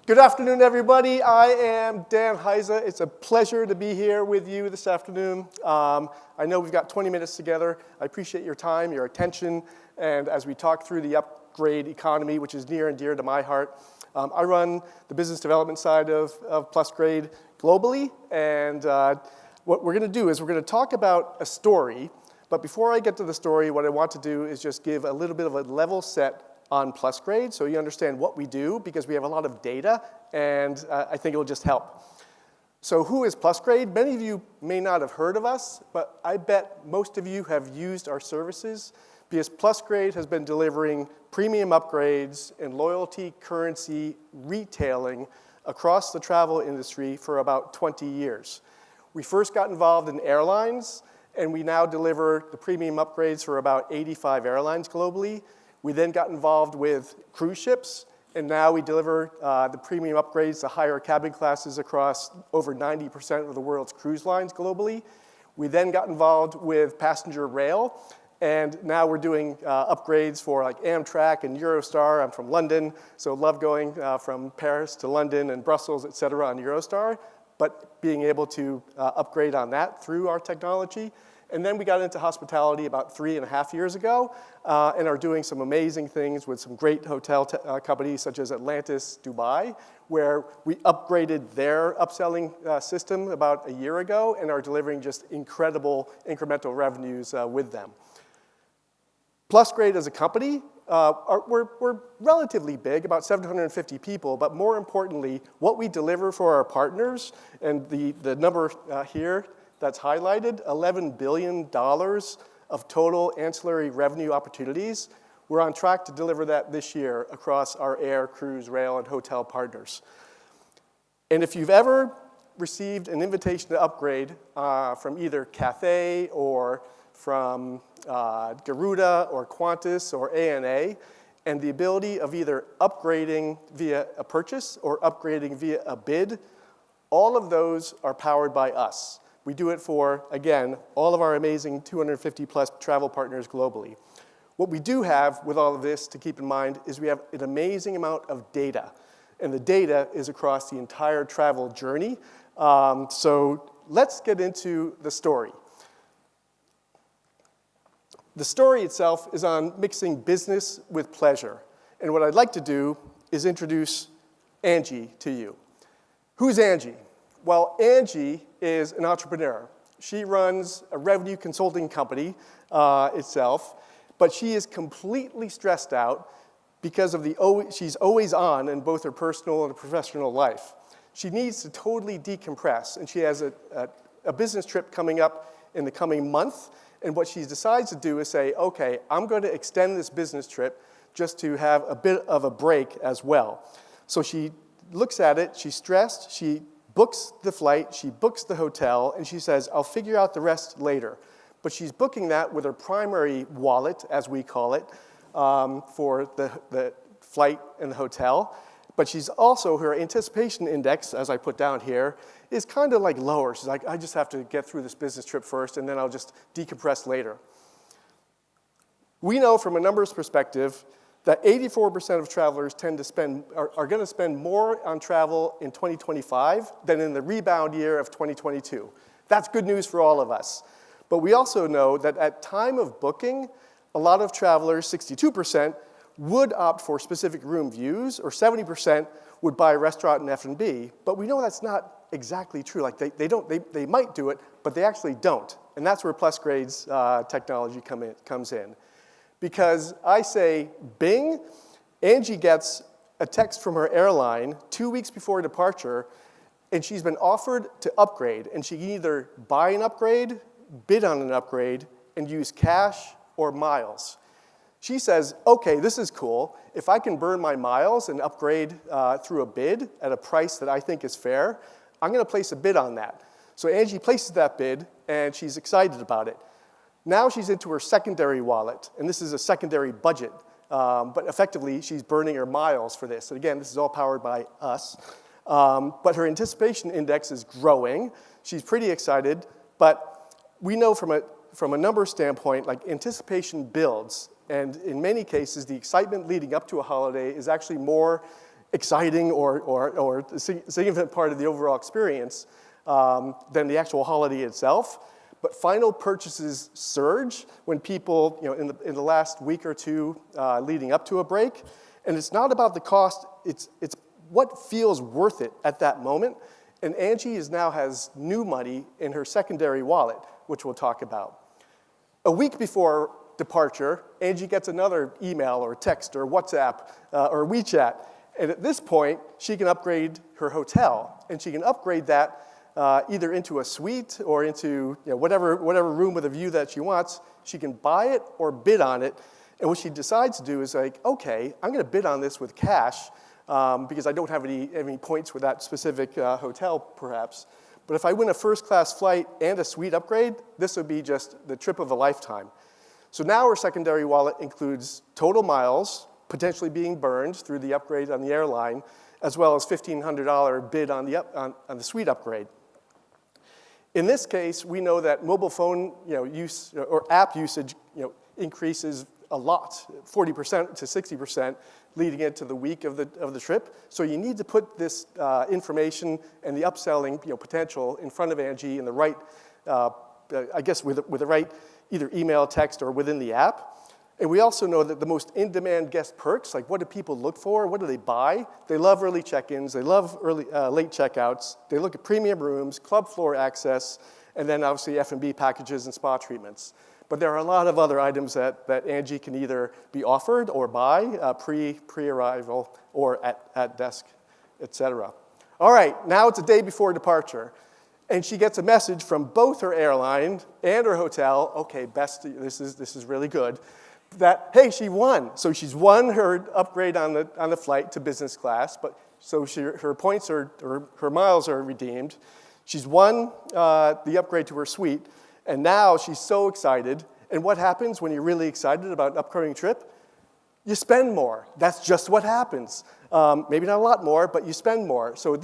Good afternoon, everybody. I am Dan Hiza. It's a pleasure to be here with you this afternoon. I know we've got 20 minutes together. I appreciate your time, your attention, and as we talk through the upgrade economy, which is near and dear to my heart. I run the business development side of Plusgrade globally, and what we're going to do is we're going to talk about a story, but before I get to the story, what I want to do is just give a little bit of a level set on Plusgrade, so you understand what we do, because we have a lot of data, and I think it will just help. So who is Plusgrade? Many of you may not have heard of us, but I bet most of you have used our services, because Plusgrade has been delivering premium upgrades and loyalty currency retailing across the travel industry for about 20 years. We first got involved in airlines, and we now deliver the premium upgrades for about 85 airlines globally. We then got involved with cruise ships, and now we deliver the premium upgrades to higher cabin classes across over 90% of the world's cruise lines globally. We then got involved with passenger rail, and now we're doing upgrades for like Amtrak and Eurostar. I'm from London, so love going from Paris to London and Brussels, et cetera, on Eurostar, but being able to upgrade on that through our technology. And then we got into hospitality about 3.5 years ago and are doing some amazing things with some great hotel companies such as Atlantis Dubai, where we upgraded their upselling system about a year ago and are delivering just incredible incremental revenues with them. Plusgrade as a company, we're relatively big, about 750 people, but more importantly, what we deliver for our partners, and the number here, that's highlighted, $11 billion of total ancillary revenue opportunities. We're on track to deliver that this year across our air, cruise, rail, and hotel partners. And if you've ever received an invitation to upgrade from either Cathay or from Garuda or Qantas or ANA, and the ability of either upgrading via a purchase or upgrading via a bid, all of those are powered by us. We do it for, again, all of our amazing 250-plus travel partners globally. What we do have with all of this to keep in mind is we have an amazing amount of data, and the data is across the entire travel journey. So let's get into the story. The story itself is on mixing business with pleasure, and what I'd like to do is introduce Angie to you. Who's Angie? Well, Angie is an entrepreneur. She runs a revenue consulting company itself, but she is completely stressed out because of she's always on in both her personal and professional life. She needs to totally decompress, and she has a business trip coming up in the coming month, and what she decides to do is say, okay, I'm going to extend this business trip just to have a bit of a break as well. So she looks at it, she's stressed, she books the flight, she books the hotel, and she says, I'll figure out the rest later. But she's booking that with her primary wallet, as we call it, for the flight and the hotel. But she's also, her anticipation index, as I put down here, is kind of like lower. She's like, I just have to get through this business trip first, and then I'll just decompress later. We know from a numbers perspective that 84% of travelers tend to are going to spend more on travel in 2025 than in the rebound year of 2022. That's good news for all of us. But we also know that at time of booking, a lot of travelers, 62%, would opt for specific room views, or 70% would buy a restaurant and F&B. But we know that's not exactly true. Like they might do it, but they actually don't. And that's where Plusgrade's technology comes in. Because I say, bing, Angie gets a text from her airline 2 weeks before departure, and she's been offered to upgrade. And she can either buy an upgrade, bid on an upgrade, and use cash or miles. She says, okay, this is cool. If I can burn my miles and upgrade through a bid at a price that I think is fair, I'm going to place a bid on that. So Angie places that bid, and she's excited about it. Now she's into her secondary wallet, and this is a secondary budget, but effectively she's burning her miles for this. And again, this is all powered by us. But her anticipation index is growing. She's pretty excited, but we know from a numbers standpoint, like anticipation builds, and in many cases, the excitement leading up to a holiday is actually more exciting or a significant part of the overall experience than the actual holiday itself. But final purchases surge when people, in the last week or two leading up to a break. And it's not about the cost, it's what feels worth it at that moment. And Angie now has new money in her secondary wallet, which we'll talk about. A week before departure, Angie gets another email or text or WhatsApp or WeChat. And at this point, she can upgrade her hotel. And she can upgrade that either into a suite or into whatever room with a view that she wants. She can buy it or bid on it. And what she decides to do is like, okay, I'm going to bid on this with cash because I don't have any points with that specific hotel, perhaps. But if I win a first-class flight and a suite upgrade, this would be just the trip of a lifetime. So now her secondary wallet includes total miles, potentially being burned through the upgrade on the airline, as well as $1,500 bid on the suite upgrade. In this case, we know that mobile phone use or app usage increases a lot, 40% to 60%, leading into the week of the trip. So you need to put this information and the upselling potential in front of Angie in the right, I guess with the right either email, text, or within the app. And we also know that the most in-demand guest perks, like what do people look for, what do they buy? They love early check-ins, they love late checkouts, they look at premium rooms, club floor access, and then obviously F&B packages and spa treatments. But there are a lot of other items that Angie can either be offered or buy pre-arrival or at desk, et cetera. All right, now it's a day before departure. And she gets a message from both her airline and her hotel, okay, this is really good, that, hey, she won. So she's won her upgrade on the flight to business class, but so her points or her miles are redeemed. She's won the upgrade to her suite, and now she's so excited. And what happens when you're really excited about an upcoming trip? You spend more. That's just what happens. Maybe not a lot more, but you spend more. So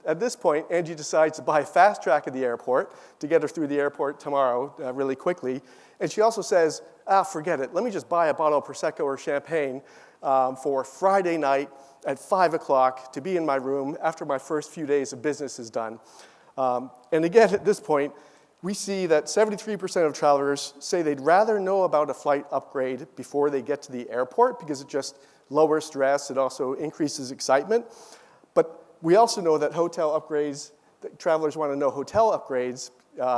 at this point, Angie decides to buy a fast track at the airport to get her through the airport tomorrow really quickly. And she also says, forget it. Let me just buy a bottle of Prosecco or champagne for Friday night at 5 o'clock to be in my room after my first few days of business is done. And again, at this point, we see that 73% of travelers say they'd rather know about a flight upgrade before they get to the airport because it just lowers stress. It also increases excitement. But we also know that hotel upgrades, that travelers want to know hotel upgrades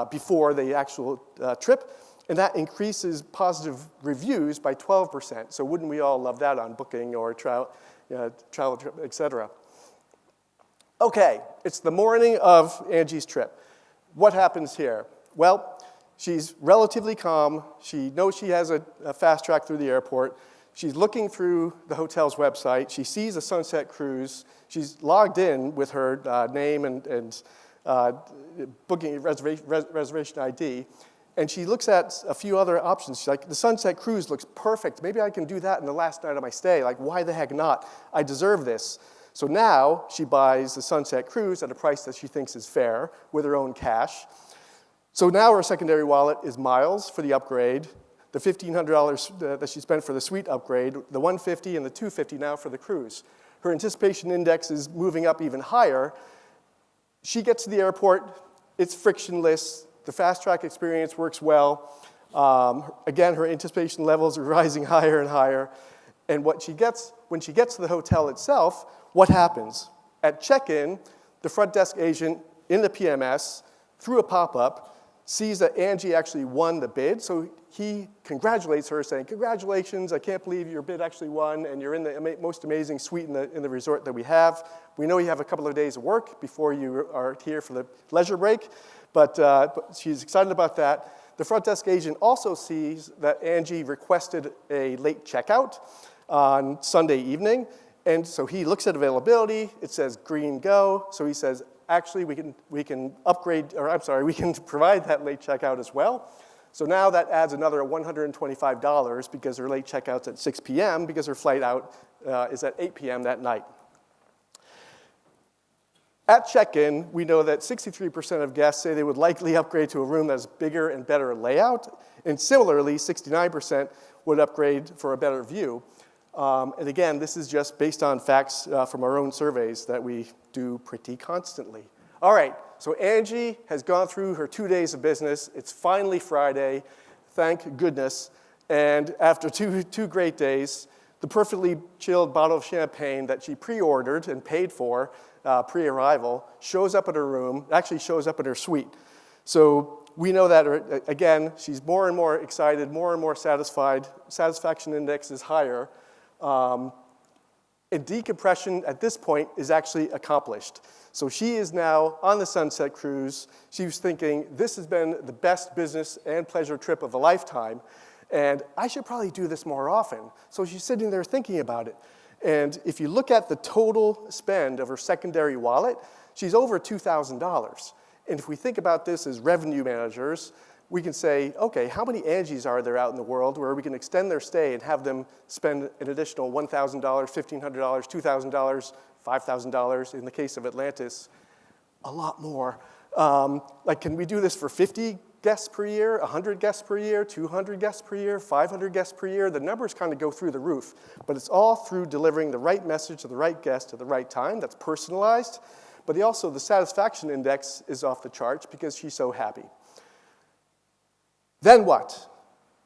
before the actual trip, and that increases positive reviews by 12%. So wouldn't we all love that on Booking or travel trip, et cetera? Okay, it's the morning of Angie's trip. What happens here? Well, she's relatively calm. She knows she has a fast track through the airport. She's looking through the hotel's website. She sees a sunset cruise. She's logged in with her name and booking reservation ID. And she looks at a few other options. She's like, the sunset cruise looks perfect. Maybe I can do that in the last night of my stay. Like, why the heck not? I deserve this. So now she buys the sunset cruise at a price that she thinks is fair with her own cash. So now her secondary wallet is miles for the upgrade, the $1,500 that she spent for the suite upgrade, the $150 and the $250 now for the cruise. Her anticipation index is moving up even higher. She gets to the airport. It's frictionless. The fast track experience works well. Again, her anticipation levels are rising higher and higher. And when she gets to the hotel itself, what happens? At check-in, the front desk agent in the PMS, through a pop-up, sees that Angie actually won the bid. So he congratulates her, saying, congratulations, I can't believe your bid actually won, and you're in the most amazing suite in the resort that we have. We know you have a couple of days of work before you are here for the leisure break, but she's excited about that. The front desk agent also sees that Angie requested a late checkout on Sunday evening, and so he looks at availability. It says green go, so he says, actually, we can provide that late checkout as well. So now that adds another $125 because her late checkout's at 6 p.m. because her flight out is at 8 p.m. that night. At check-in, we know that 63% of guests say they would likely upgrade to a room that has bigger and better layout, and similarly, 69% would upgrade for a better view. And again, this is just based on facts from our own surveys that we do pretty constantly. All right, so Angie has gone through her 2 days of business. It's finally Friday, thank goodness. And after two great days, the perfectly chilled bottle of champagne that she pre-ordered and paid for pre-arrival shows up at her room, actually shows up at her suite. So we know that, again, she's more and more excited, more and more satisfied. Satisfaction index is higher. And decompression at this point is actually accomplished. So she is now on the Sunset Cruise. She was thinking, this has been the best business and pleasure trip of a lifetime, and I should probably do this more often. So she's sitting there thinking about it. And if you look at the total spend of her secondary wallet, she's over $2,000. And if we think about this as revenue managers, we can say, okay, how many Angies are there out in the world where we can extend their stay and have them spend an additional $1,000, $1,500, $2,000, $5,000, in the case of Atlantis, a lot more. Like, can we do this for 50 guests per year, 100 guests per year, 200 guests per year, 500 guests per year? The numbers kind of go through the roof, but it's all through delivering the right message to the right guest at the right time. That's personalized, but also the satisfaction index is off the charts because she's so happy. Then what?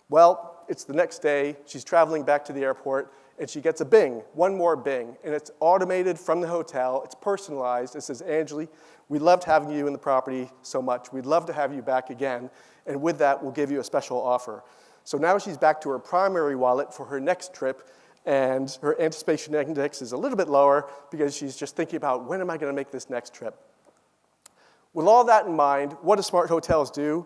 Well, it's the next day. She's traveling back to the airport, and she gets a bing, one more bing, and it's automated from the hotel. It's personalized. It says, Angie, we loved having you in the property so much. We'd love to have you back again, and with that, we'll give you a special offer. So now she's back to her primary wallet for her next trip, and her anticipation index is a little bit lower because she's just thinking about, when am I going to make this next trip? With all that in mind, what do smart hotels do?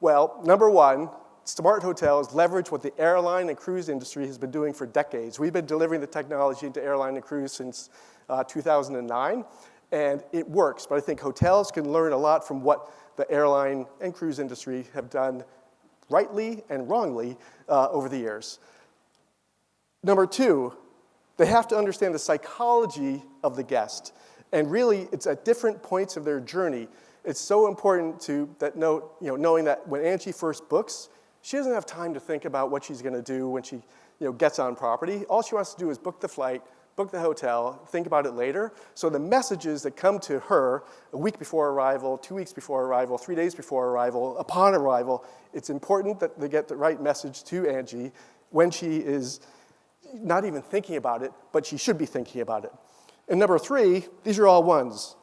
Well, number one, smart hotels leverage what the airline and cruise industry has been doing for decades. We've been delivering the technology into airline and cruise since 2009, and it works. But I think hotels can learn a lot from what the airline and cruise industry have done rightly and wrongly over the years. Number two, they have to understand the psychology of the guest. And really, it's at different points of their journey. It's so important knowing that when Angie first books, she doesn't have time to think about what she's going to do when she gets on property. All she wants to do is book the flight, book the hotel, think about it later. So the messages that come to her a week before arrival, 2 weeks before arrival, 3 days before arrival, upon arrival, it's important that they get the right message to Angie when she is not even thinking about it, but she should be thinking about it. And number three, these are all ones.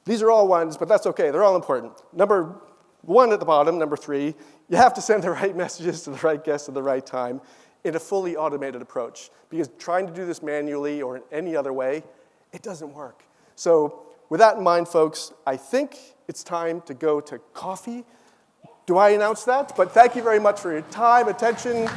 These are all ones, but that's okay. They're all important. Number one at the bottom, number three, you have to send the right messages to the right guests at the right time in a fully automated approach. Because trying to do this manually or in any other way, it doesn't work. So with that in mind, folks, I think it's time to go to coffee. Do I announce that? But thank you very much for your time, attention,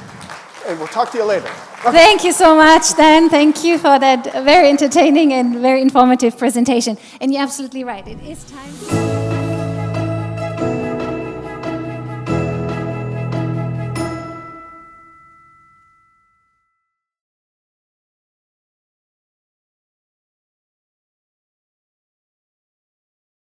and we'll talk to you later. Thank you so much, Dan. Thank you for that very entertaining and very informative presentation. And you're absolutely right. It is time.